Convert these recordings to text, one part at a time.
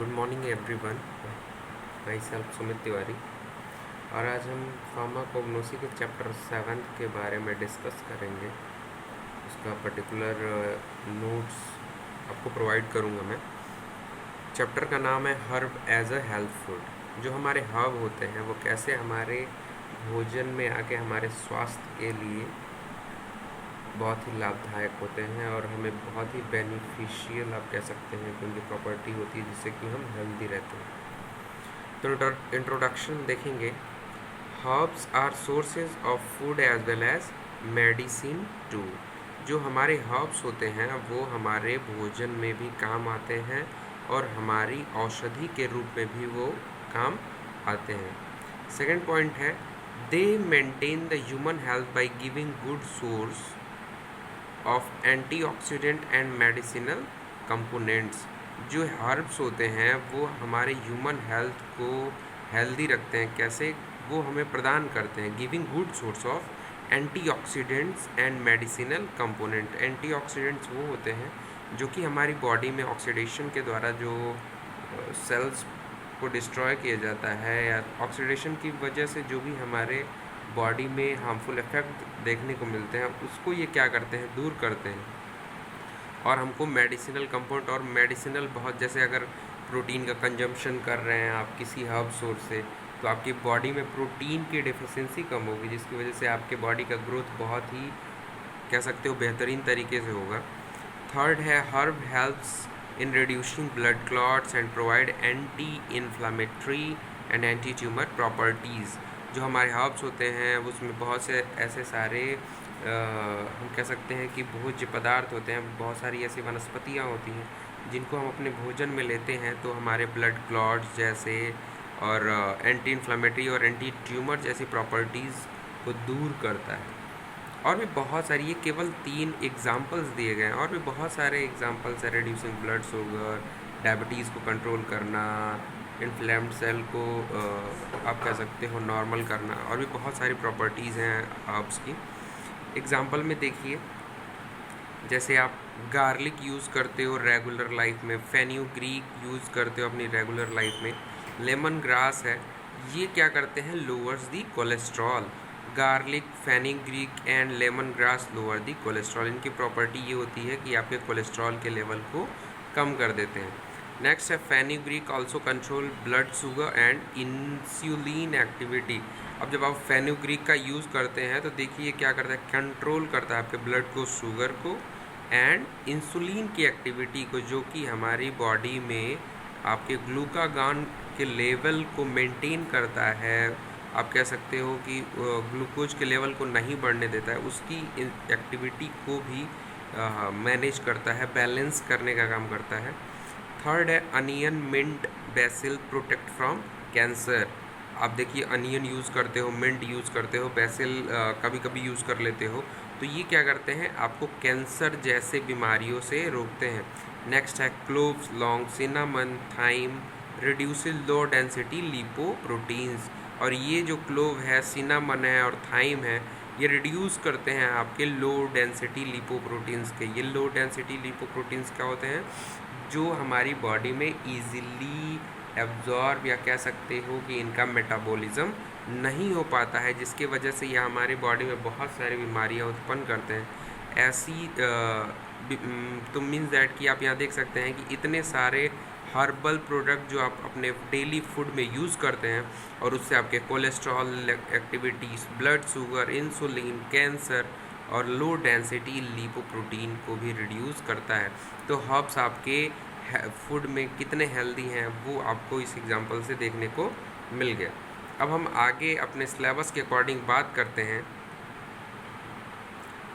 Good morning everyone. My self Sumit Tiwari. और आज हम फार्माकोग्नोसी के चैप्टर 7 के बारे में डिस्कस करेंगे। उसका पर्टिकुलर नोट्स आपको प्रोवाइड करूँगा मैं। चैप्टर का नाम है herb as a health food. जो हमारे हर्ब होते हैं वो कैसे हमारे भोजन में आके हमारे स्वास्थ्य के लिए बहुत ही लाभदायक होते हैं और हमें बहुत ही बेनिफिशियल आप कह सकते हैं कि उनकी प्रॉपर्टी होती है जिससे कि हम हेल्दी रहते हैं। तो इंट्रोडक्शन देखेंगे। Herbs are sources of food as well as medicine too. जो हमारे हर्ब्स होते हैं वो हमारे भोजन में भी काम आते हैं और हमारी औषधि के रूप में भी वो काम आते हैं। सेकेंड पॉइंट है दे maintain the human health by giving good source of antioxidant and medicinal components. जो हर्ब्स होते हैं वो हमारे ह्यूमन हेल्थ को हेल्दी रखते हैं। कैसे? वो हमें प्रदान करते हैं giving good source of antioxidants and medicinal component. Antioxidants वो होते हैं जो कि हमारी बॉडी में ऑक्सीडेशन के द्वारा जो सेल्स को डिस्ट्रॉय किया जाता है या ऑक्सीडेशन की वजह से जो भी हमारे बॉडी में हार्मफुल इफ़ेक्ट देखने को मिलते हैं उसको ये क्या करते हैं, दूर करते हैं। और हमको मेडिसिनल कंपाउंड और मेडिसिनल बहुत, जैसे अगर प्रोटीन का कंजम्पशन कर रहे हैं आप किसी हर्ब सोर्स से तो आपकी बॉडी में प्रोटीन की डिफिशिएंसी कम होगी जिसकी वजह से आपके बॉडी का ग्रोथ बहुत ही कह सकते हो बेहतरीन तरीके से होगा। थर्ड है herb helps in reducing blood clots and provide anti inflammatory and anti tumour properties. जो हमारे हर्ब्स होते हैं उसमें बहुत से ऐसे सारे हम कह सकते हैं कि भोज्य पदार्थ होते हैं, बहुत सारी ऐसी वनस्पतियाँ होती हैं जिनको हम अपने भोजन में लेते हैं तो हमारे ब्लड क्लॉट्स जैसे और एंटी इन्फ्लामेटरी और एंटी ट्यूमर जैसी प्रॉपर्टीज़ को दूर करता है। और भी बहुत सारी, ये केवल 3 एग्जाम्पल्स दिए गए हैं और भी बहुत सारे एग्जाम्पल्स हैं। रिड्यूसिंग ब्लड शुगर, डायबिटीज़ को कंट्रोल करना, इन्फ्लेम्ड सेल को आप कह सकते हो नॉर्मल करना, और भी बहुत सारी प्रॉपर्टीज़ हैं हर्ब्स की। एग्जाम्पल में देखिए, जैसे आप गार्लिक यूज़ करते हो रेगुलर लाइफ में, फेन्यूग्रीक यूज़ करते हो अपनी रेगुलर लाइफ में, लेमन ग्रास है, ये क्या करते हैं, lowers the cholesterol. Garlic, fenugreek and lemon grass lower the cholesterol. इनकी प्रॉपर्टी ये होती है कि आपके कोलेस्ट्रॉल के लेवल को कम कर देते हैं। नेक्स्ट है fenugreek also control blood sugar and insulin activity. अब जब आप फेन्यूग्रीक का यूज़ करते हैं तो देखिए क्या करता है, कंट्रोल करता है आपके ब्लड को, शुगर को एंड इंसुलिन की एक्टिविटी को, जो कि हमारी बॉडी में आपके ग्लूकागॉन के लेवल को मेंटेन करता है। आप कह सकते हो कि ग्लूकोज के लेवल को नहीं बढ़ने देता है, उसकी एक्टिविटी को भी मैनेज करता है, बैलेंस करने का काम करता है। थर्ड है onion, mint, basil protect from cancer. आप देखिए अनियन यूज़ करते हो, मिंट यूज़ करते हो, बेसिल कभी कभी यूज़ कर लेते हो, तो ये क्या करते हैं, आपको कैंसर जैसे बीमारियों से रोकते हैं। नेक्स्ट है क्लोव्स, लौंग, cinnamon, thyme reduces low density lipoproteins. और ये जो क्लोव है, सिनामन है और थाइम है, ये रिड्यूस करते हैं आपके लो डेंसिटी लिपोप्रोटीन्स के। ये लो डेंसिटी लिपोप्रोटीन्स क्या होते हैं, जो हमारी बॉडी में ईजिली एब्जॉर्ब या कह सकते हो कि इनका मेटाबॉलिज्म नहीं हो पाता है, जिसकी वजह से ये हमारी बॉडी में बहुत सारी बीमारियां उत्पन्न करते हैं। ऐसी तो मीन्स दैट कि आप यहाँ देख सकते हैं कि इतने सारे हर्बल प्रोडक्ट जो आप अपने डेली फूड में यूज़ करते हैं और उससे आपके cholesterol activities, blood sugar, insulin, cancer और लो डेंसिटी लिपोप्रोटीन को भी रिड्यूस करता है। तो हर्ब्स आपके फूड में कितने हेल्दी हैं वो आपको इस एग्जांपल से देखने को मिल गया। अब हम आगे अपने सिलेबस के अकॉर्डिंग बात करते हैं।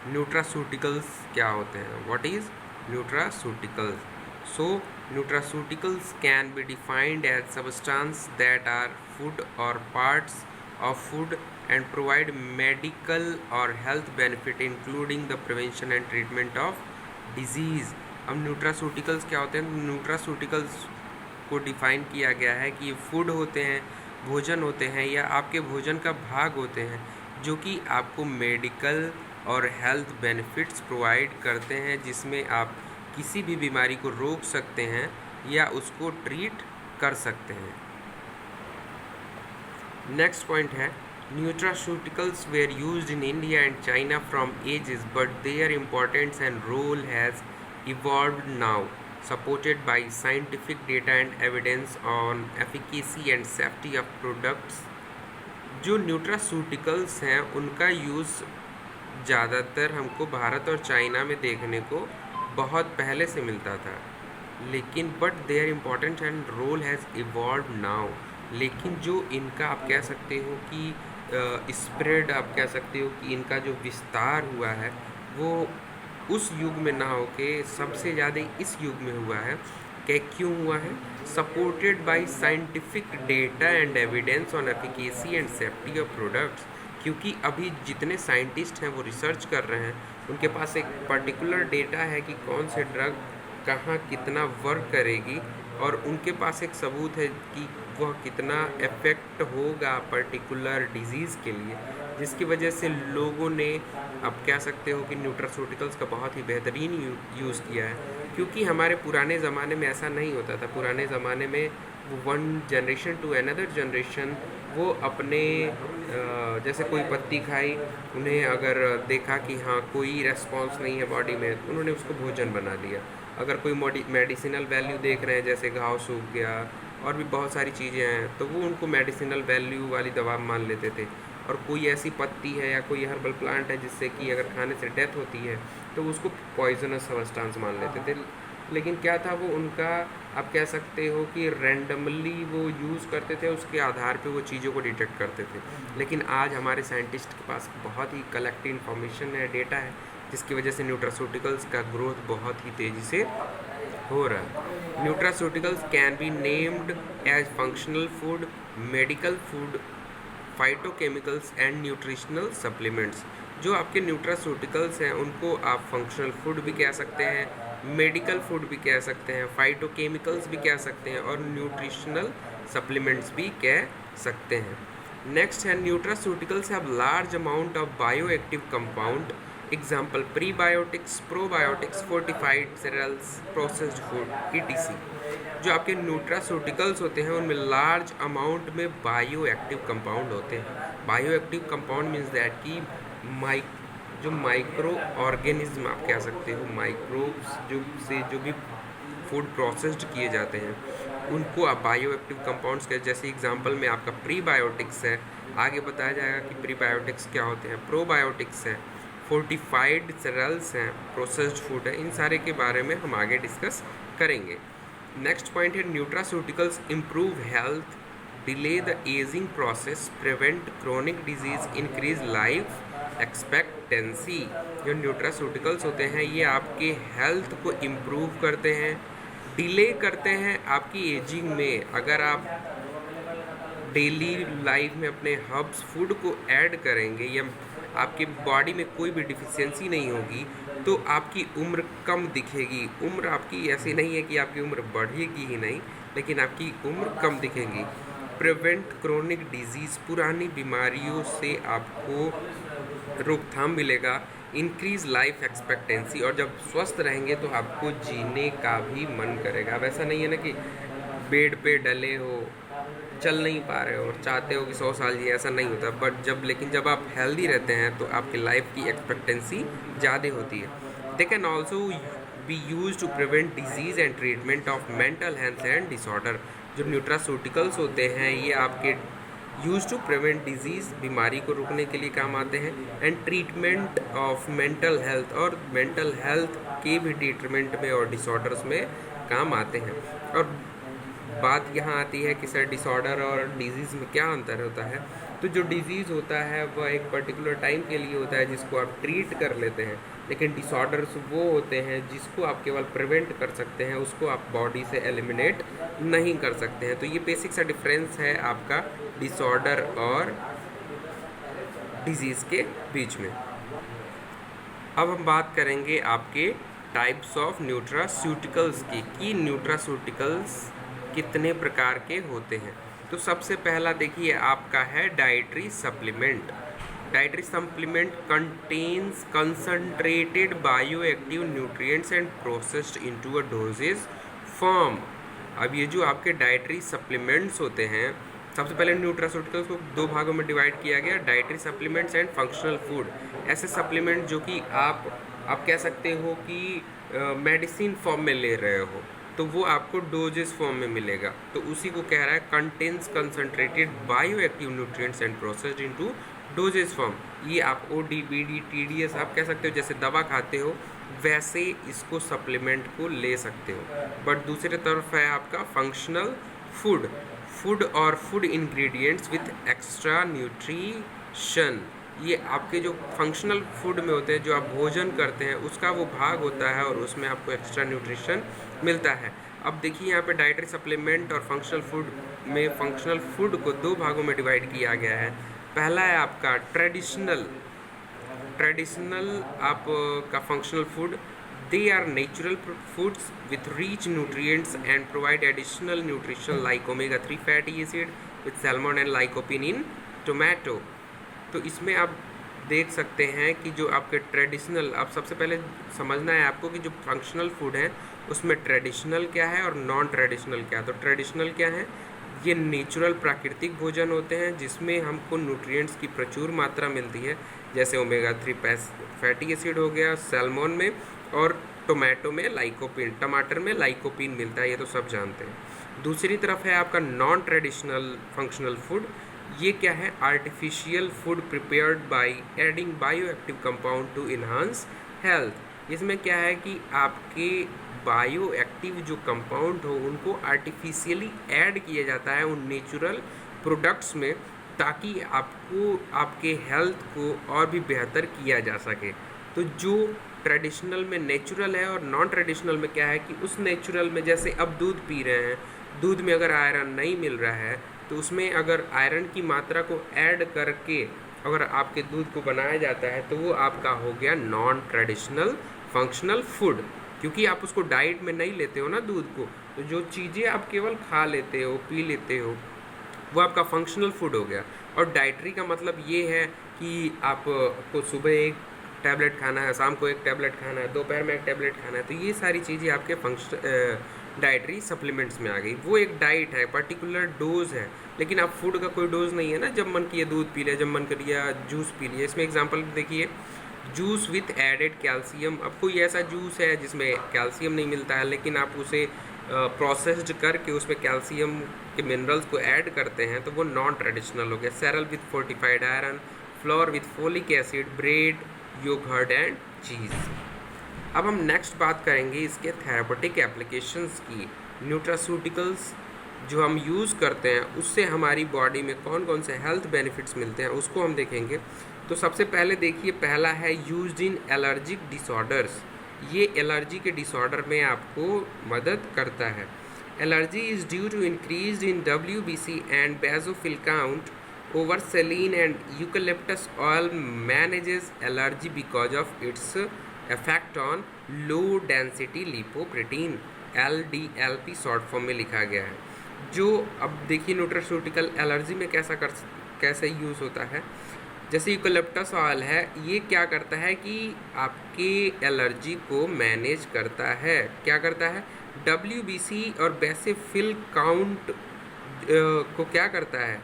न्यूट्रास्यूटिकल्स क्या होते हैं, what is nutraceuticals? So nutraceuticals can be defined as substances that are food or parts of food and provide medical or health benefit including the prevention and treatment of disease। अब nutraceuticals क्या होते हैं? Nutraceuticals को define किया गया है कि ये फूड होते हैं, भोजन होते हैं या आपके भोजन का भाग होते हैं जो कि आपको मेडिकल और हेल्थ बेनिफिट्स प्रोवाइड करते हैं, जिसमें आप किसी भी बीमारी को रोक सकते हैं या उसको ट्रीट कर सकते हैं। नेक्स्ट पॉइंट है nutraceuticals were used in India and China from ages but their importance and role has evolved now supported by scientific data and evidence on efficacy and safety of products। जो nutraceuticals हैं उनका use ज़्यादातर हमको भारत और China में देखने को बहुत पहले से मिलता था, लेकिन but their importance and role has evolve now. लेकिन जो इनका आप कह सकते हो कि स्प्रेड, आप कह सकते हो कि इनका जो विस्तार हुआ है वो उस युग में ना हो के सबसे ज़्यादा इस युग में हुआ है। क्या क्यों हुआ है? Supported by scientific data and evidence on efficacy and safety of products. क्योंकि अभी जितने साइंटिस्ट हैं वो रिसर्च कर रहे हैं, उनके पास एक पर्टिकुलर डेटा है कि कौन से ड्रग कहाँ कितना वर्क करेगी, और उनके पास एक सबूत है कि वह कितना इफ़ेक्ट होगा पर्टिकुलर डिजीज़ के लिए, जिसकी वजह से लोगों ने आप कह सकते हो कि न्यूट्रास्यूटिकल्स का बहुत ही बेहतरीन यूज़ किया है। क्योंकि हमारे पुराने ज़माने में ऐसा नहीं होता था। पुराने ज़माने में वो one generation to another generation वो अपने जैसे कोई पत्ती खाई, उन्हें अगर देखा कि हाँ कोई रेस्पॉन्स नहीं है बॉडी में, तो उन्होंने उसको भोजन बना लिया। अगर कोई मेडिसिनल वैल्यू देख रहे हैं, जैसे घाव सूख गया और भी बहुत सारी चीज़ें हैं, तो वो उनको मेडिसिनल वैल्यू वाली दवा मान लेते थे। और कोई ऐसी पत्ती है या कोई हर्बल प्लांट है जिससे कि अगर खाने से डेथ होती है तो उसको पॉइजनस सब्सटेंस मान लेते थे। लेकिन क्या था, वो उनका आप कह सकते हो कि रैंडमली वो यूज़ करते थे, उसके आधार पे वो चीज़ों को डिटेक्ट करते थे। लेकिन आज हमारे साइंटिस्ट के पास बहुत ही कलेक्टिव इंफॉर्मेशन है, डेटा है, जिसकी वजह से न्यूट्रास्यूटिकल्स का ग्रोथ बहुत ही तेज़ी से हो रहा है। Nutraceuticals can be named as functional food, medical food, phytochemicals and nutritional supplements. जो आपके न्यूट्रास्यूटिकल्स हैं उनको आप फंक्शनल फूड भी कह सकते हैं, मेडिकल फूड भी कह सकते हैं, फाइटोकेमिकल्स भी कह सकते हैं, और न्यूट्रिशनल सप्लीमेंट्स भी कह सकते हैं। नेक्स्ट है nutraceuticals have large amount of bioactive compound, example prebiotics, probiotics, fortified cereals, processed food ETC। जो आपके न्यूट्रास्यूटिकल्स होते हैं उनमें लार्ज अमाउंट में बायो एक्टिव कंपाउंड होते हैं। Bio active compound means that कि जो माइक्रो ऑर्गेनिज्म आप कह सकते हो, माइक्रोब्स जो भी फूड प्रोसेस्ड किए जाते हैं उनको आप बायो एक्टिव कंपाउंड्स के, जैसे एग्जांपल में आपका प्रीबायोटिक्स है, आगे बताया जाएगा कि प्रीबायोटिक्स क्या होते हैं, प्रोबायोटिक्स है, फोर्टिफाइड सीरियल्स हैं, प्रोसेस्ड फूड है। इन सारे के बारे में हम आगे डिस्कस करेंगे। नेक्स्ट पॉइंट है nutraceuticals improve health, delay the ageing process, prevent chronic disease, increase life expectancy. जो न्यूट्रास्यूटिकल्स होते हैं ये आपके हेल्थ को इम्प्रूव करते हैं, डिले करते हैं आपकी एजिंग में। अगर आप डेली लाइफ में अपने हर्ब्स फूड को ऐड करेंगे या आपके बॉडी में कोई भी डिफिशियंसी नहीं होगी तो आपकी उम्र कम दिखेगी। उम्र आपकी ऐसी नहीं है कि आपकी उम्र बढ़ेगी ही नहीं, लेकिन आपकी उम्र कम दिखेगी। प्रिवेंट क्रोनिक डिजीज़, पुरानी बीमारियों से आपको रोकथाम मिलेगा। इंक्रीज लाइफ एक्सपेक्टेंसी, और जब स्वस्थ रहेंगे तो आपको जीने का भी मन करेगा। अब ऐसा नहीं है ना कि बेड पे डले हो, चल नहीं पा रहे हो और चाहते हो कि 100 साल जिए, ऐसा नहीं होता। बट लेकिन जब आप हेल्दी रहते हैं तो आपकी लाइफ की एक्सपेक्टेंसी ज़्यादा होती है। They can also be use to prevent disease and treatment of mental health and disorder. जो न्यूट्रास्यूटिकल्स होते हैं ये आपके यूज टू प्रिवेंट डिजीज़, बीमारी को रोकने के लिए काम आते हैं, and treatment of mental health, और मेंटल हेल्थ के भी ट्रीटमेंट में और डिसऑर्डर्स में काम आते हैं। और बात यहाँ आती है कि सर डिसऑर्डर और डिजीज़ में क्या अंतर होता है। तो जो डिजीज़ होता है वह एक पर्टिकुलर टाइम के लिए होता है जिसको आप ट्रीट कर लेते हैं, लेकिन डिसऑर्डर्स वो होते हैं जिसको आप केवल प्रिवेंट कर सकते हैं, उसको आप बॉडी से एलिमिनेट नहीं कर सकते हैं। तो ये बेसिक सा डिफरेंस है आपका डिसऑर्डर और डिजीज़ के बीच में। अब हम बात करेंगे आपके टाइप्स ऑफ न्यूट्रास्यूटिकल्स की, कि न्यूट्रास्यूटिकल्स कितने प्रकार के होते हैं। तो सबसे पहला देखिए आपका है dietary supplement. Dietary supplement contains concentrated bioactive nutrients and processed into a doses form अब ये जो आपके डाइटरी सप्लीमेंट्स होते हैं, सबसे पहले न्यूट्रास्यूटिकल्स को दो भागों में डिवाइड किया गया, dietary supplements and functional food. ऐसे सप्लीमेंट जो कि आप कह सकते हो कि मेडिसिन फॉर्म में ले रहे हो, तो वो आपको डोजेस फॉर्म में मिलेगा। तो उसी को कह रहा है contains concentrated bio active nutrients and processed into doses form. ये आप ODBD TDS आप कह सकते हो, जैसे दवा खाते हो वैसे इसको सप्लीमेंट को ले सकते हो। बट दूसरी तरफ है आपका फंक्शनल फूड और food ingredients with extra nutrition. ये आपके जो फंक्शनल फूड में होते हैं, जो आप भोजन करते हैं उसका वो भाग होता है और उसमें आपको एक्स्ट्रा न्यूट्रिशन मिलता है। अब देखिए यहाँ पे डाइटरी सप्लीमेंट और फंक्शनल फूड में फंक्शनल फूड को दो भागों में डिवाइड किया गया है। पहला है आपका ट्रेडिशनल आपका functional food. They are natural foods with rich nutrients and provide additional nutrition like omega 3 fatty acid with salmon and lycopene in tomato. तो इसमें आप देख सकते हैं कि जो आपके ट्रेडिशनल, आप सबसे पहले समझना है आपको कि जो फंक्शनल फूड है उसमें ट्रेडिशनल क्या है और नॉन ट्रेडिशनल क्या है। तो ट्रेडिशनल क्या है, ये नेचुरल प्राकृतिक भोजन होते हैं जिसमें हमको न्यूट्रिएंट्स की प्रचुर मात्रा मिलती है, जैसे ओमेगा 3 फैटी एसिड हो गया सैल्मन में, और टोमेटो में लाइकोपिन, टमाटर में लाइकोपिन मिलता है, ये तो सब जानते हैं। दूसरी तरफ है आपका नॉन ट्रेडिशनल फंक्शनल फूड। ये क्या है, artificial food prepared by adding bio active compound to enhance health. इसमें क्या है कि आपके बायो एक्टिव जो कंपाउंड हो उनको आर्टिफिशियली ऐड किया जाता है उन नेचुरल प्रोडक्ट्स में, ताकि आपको आपके हेल्थ को और भी बेहतर किया जा सके। तो जो ट्रेडिशनल में नेचुरल है और नॉन ट्रेडिशनल में क्या है कि उस नेचुरल में, जैसे अब दूध पी रहे हैं, दूध में अगर आयरन नहीं मिल रहा है तो उसमें अगर आयरन की मात्रा को ऐड करके अगर आपके दूध को बनाया जाता है तो वो आपका हो गया नॉन ट्रेडिशनल फंक्शनल फूड, क्योंकि आप उसको डाइट में नहीं लेते हो ना दूध को। तो जो चीज़ें आप केवल खा लेते हो, पी लेते हो, वो आपका फंक्शनल फूड हो गया। और डाइटरी का मतलब ये है कि आपको सुबह एक टैबलेट खाना है, शाम को एक टैबलेट खाना है, दोपहर में एक टैबलेट खाना है। तो ये सारी चीज़ें आपके डाइटरी सप्लीमेंट्स में आ गई। वो एक डाइट है, पर्टिकुलर डोज है, लेकिन आप फूड का कोई डोज नहीं है ना। जब मन किया दूध पी लिया, जब मन कर लिया जूस पी लिया। इसमें एग्जांपल देखिए, जूस विथ एडेड कैल्शियम। अब कोई ऐसा जूस है जिसमें कैल्शियम नहीं मिलता है, लेकिन आप उसे प्रोसेस्ड करके उसमें कैल्शियम के मिनरल्स को ऐड करते हैं, तो वो नॉन ट्रेडिशनल हो गया। Cereal with fortified iron, flour with folic acid, bread, yoghurt and cheese. अब हम नेक्स्ट बात करेंगे इसके थेरापेटिक एप्लीकेशंस की। न्यूट्रास्यूटिकल्स जो हम यूज़ करते हैं उससे हमारी बॉडी में कौन कौन से हेल्थ बेनिफिट्स मिलते हैं उसको हम देखेंगे। तो सबसे पहले देखिए, पहला है यूज्ड इन एलर्जिक डिसऑर्डर्स। ये एलर्जी के डिसऑर्डर में आपको मदद करता है। Allergy is due to increase in WBC and basophil count over saline and eucalyptus oil manages allergy because of its effect on low density lipoprotein, LDLP short form में लिखा गया है। जो अब देखिए न्यूट्रास्यूटिकल एलर्जी में कैसे यूज़ होता है। जैसे यूकेलिप्टस ऑयल है, ये क्या करता है कि आपके एलर्जी को मैनेज करता है। क्या करता है, WBC और बेसोफिल काउंट को क्या करता है,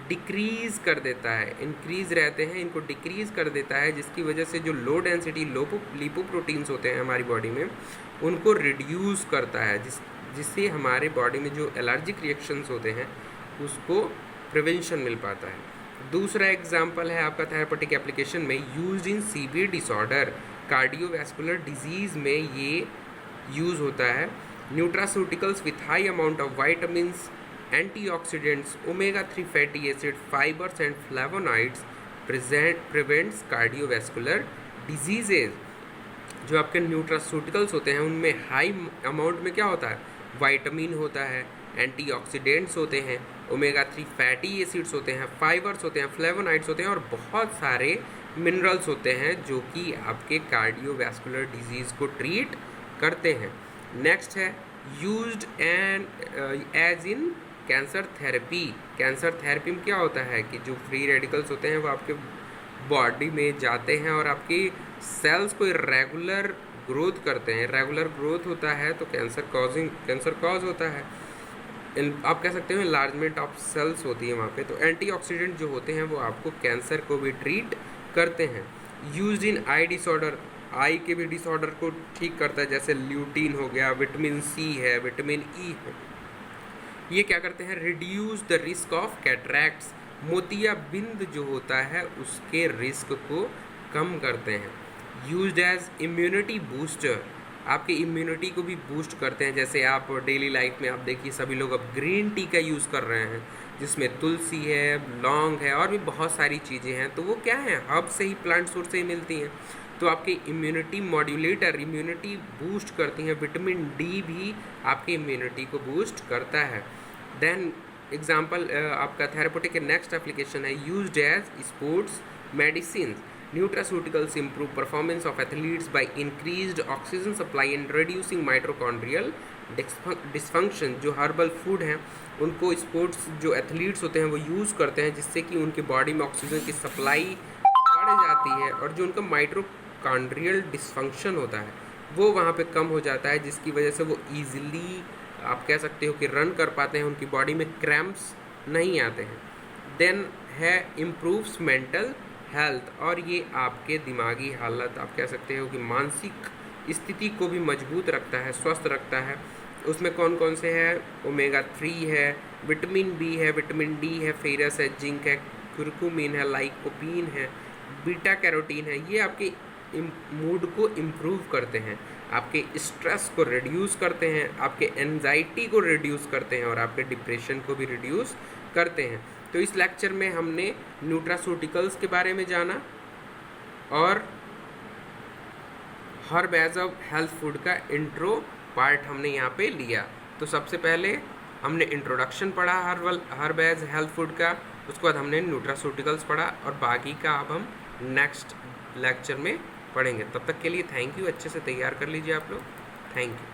डिक्रीज़ कर देता है। इंक्रीज़ रहते हैं, इनको डिक्रीज़ कर देता है, जिसकी वजह से जो लो डेंसिटी लिपोप्रोटीन्स होते हैं हमारी बॉडी में उनको रिड्यूस करता है, जिससे हमारे बॉडी में जो एलर्जिक रिएक्शंस होते हैं उसको प्रिवेंशन मिल पाता है। दूसरा एग्जांपल है आपका थेरापेटिक एप्लीकेशन में, used in severe disorder, cardiovascular disease में ये यूज़ होता है। Nutraceuticals with high amount of vitamins, antioxidants, omega-3 fatty acid, fibers and flavonoids prevents cardiovascular diseases। जो आपके न्यूट्रास्यूटिकल्स होते हैं उनमें हाई अमाउंट में क्या होता है, वाइटामिन होता है, एंटीऑक्सीडेंट्स होते हैं, ओमेगा-3 फैटी एसिड्स होते हैं, फाइबर्स होते हैं, फ्लेवोनाइड्स होते हैं और बहुत सारे मिनरल्स होते हैं जो कि आपके कार्डियोवैस्कुलर डिजीज़ को ट्रीट करते हैं। नेक्स्ट है used and as in cancer therapy. Cancer therapy में क्या होता है कि जो फ्री रेडिकल्स होते हैं वो आपके बॉडी में जाते हैं और आपकी सेल्स को रेगुलर ग्रोथ करते हैं। रेगुलर ग्रोथ होता है तो कैंसर कॉज होता है। आप कह सकते हो इनलार्जमेंट ऑफ सेल्स होती है वहाँ पे। तो एंटीऑक्सीडेंट जो होते हैं वो आपको कैंसर को भी ट्रीट करते हैं। यूज्ड इन आई डिसऑर्डर, आई के भी डिसऑर्डर को ठीक करता है, जैसे ल्यूटीन हो गया, विटामिन सी है, विटामिन ई है। ये क्या करते हैं, reduce the risk of cataracts, मोतियाबिंद जो होता है उसके रिस्क को कम करते हैं। यूज्ड एज इम्यूनिटी बूस्टर, आपकी इम्यूनिटी को भी बूस्ट करते हैं। जैसे आप डेली लाइफ में आप देखिए सभी लोग अब ग्रीन टी का यूज़ कर रहे हैं, जिसमें तुलसी है, लौंग है और भी बहुत सारी चीज़ें हैं। तो वो क्या है, हर्ब से ही, प्लांट सोर्स से ही मिलती हैं। तो आपकी इम्यूनिटी मॉड्यूलेटर, इम्यूनिटी बूस्ट करती हैं। विटामिन डी भी आपकी इम्यूनिटी को बूस्ट करता है। देन एग्जाम्पल आपका थेरापेटिक के नेक्स्ट एप्लीकेशन है used as sports medicine. Nutraceuticals improve performance of athletes by increased oxygen supply and reducing mitochondrial dysfunction. जो हर्बल फूड हैं उनको स्पोर्ट्स जो एथलीट्स होते हैं वो यूज़ करते हैं, जिससे कि उनकी बॉडी में ऑक्सीजन की सप्लाई बढ़ जाती है और जो उनका माइटोकॉन्ड्रियल डिस्फंक्शन होता है वो वहाँ पे कम हो जाता है, जिसकी वजह से वो ईजिली आप कह सकते हो कि रन कर पाते हैं, उनकी बॉडी में क्रैम्प्स नहीं आते हैं। देन है इम्प्रूव्स मेंटल हेल्थ, और ये आपके दिमागी हालत, आप कह सकते हो कि मानसिक स्थिति को भी मजबूत रखता है, स्वस्थ रखता है। उसमें कौन कौन से हैं, ओमेगा 3 है, विटामिन बी है, विटामिन डी है, फेरस है, जिंक है, कुर्कुमिन है, लाइकोपीन है, बीटा कैरोटीन है। ये आपके मूड को इम्प्रूव करते हैं, आपके स्ट्रेस को रिड्यूस करते हैं, आपके एंजाइटी को रिड्यूस करते हैं और आपके डिप्रेशन को भी रिड्यूस करते हैं। तो इस लेक्चर में हमने न्यूट्रास्यूटिकल्स के बारे में जाना और herb as a health food का इंट्रो पार्ट हमने यहाँ पे लिया। तो सबसे पहले हमने इंट्रोडक्शन पढ़ा हर्ब एज हेल्थ फूड का, उसके बाद हमने न्यूट्रास्यूटिकल्स पढ़ा और बाकी का अब हम नेक्स्ट लेक्चर में पढ़ेंगे। तब तक के लिए थैंक यू, अच्छे से तैयार कर लीजिए आप लोग। Thank you.